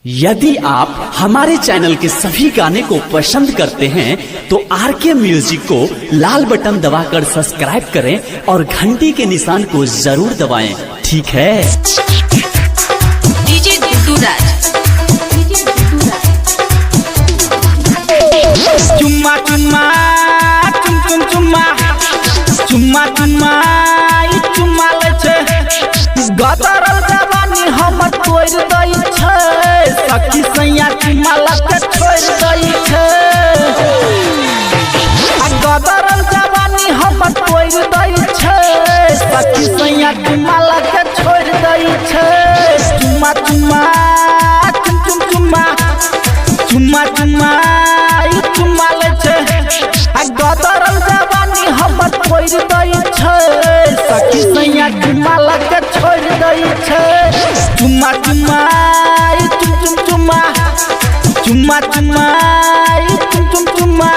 यदि आप हमारे चैनल के सभी गाने को पसंद करते हैं तो आरके म्यूजिक को लाल बटन दबाकर सब्सक्राइब करें और घंटी के निशान को जरूर दबाएं। ठीक है। डीजे गुड्डू राज। चुम्मा चुम्मा चुम चुम चुम्मा चुम्मा चुम्मा चुम्मा ले छे गदरल जवानी हमर तोड़ दई छे सखी सैया चुम्मा लके छोड़ दई छे गदरल जवानी हमर तोड़ दई छे सखी सैया चुम्मा लके छोड़ दई छे चुम्मा चुम्मा चुम चुम चुम्मा चुम्मा चुम्मा चुम्मा ले छे गदरल जवानी हमर तोड़ दई छे सखी सैया चुम्मा लके छोड़ दई छे चुम्मा चुम्मा चुम चुम चुम्मा चुम्मा चुम्मा चुम चुम चुम्मा।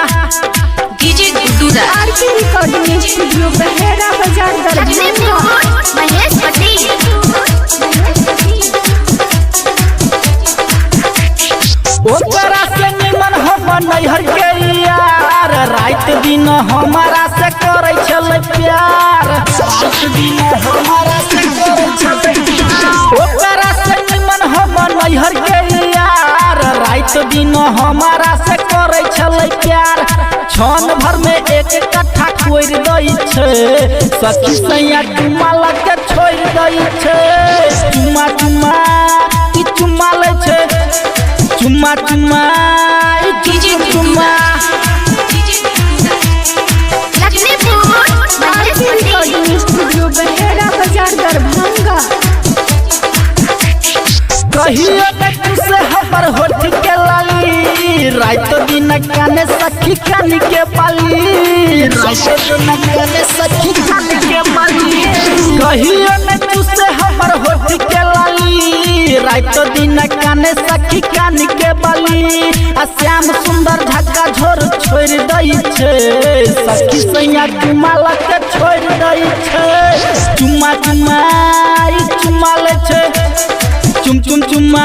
डीजे गुड्डू राज। आरके रिकॉर्डिंग स्टूडियो बहेरा बाजार दरभंगा। महेश पटेल। ओकरा से निमन हम नैहर के यार रात दिन हमारा से करे छले प्यार रात दिन हमारा से करे छले ओकरा से निमन हम नैहर के यार रात दिन हमारा से करे छले प्यार क्षण भर में एक कट्ठा कोड़ दई छे सखी सैया चुम्मा लके छोड़ दई छे चुम्मा चुम्मा की चुम्मा ले छे चुम्मा चुम्मा डीजे चुम्मा। आरके रिकॉर्डिंग स्टूडियो बहेरा बाजार दरभंगा। कहियो तक से हमर होठ के लाली रात दिन काने सखी कान के पाली रात दिन काने सखी कान के पाली कहियो न से हमर होठ के लाली रात दिन काने सखी कान के बाली आ श्याम सुंदर झक्का झोर छोड़ दई छे सखी सैया चुम्मा लके छोड़ दई छे चुम्मा चुम्मा चुम्मा ले छे चुम चुम चुम्मा।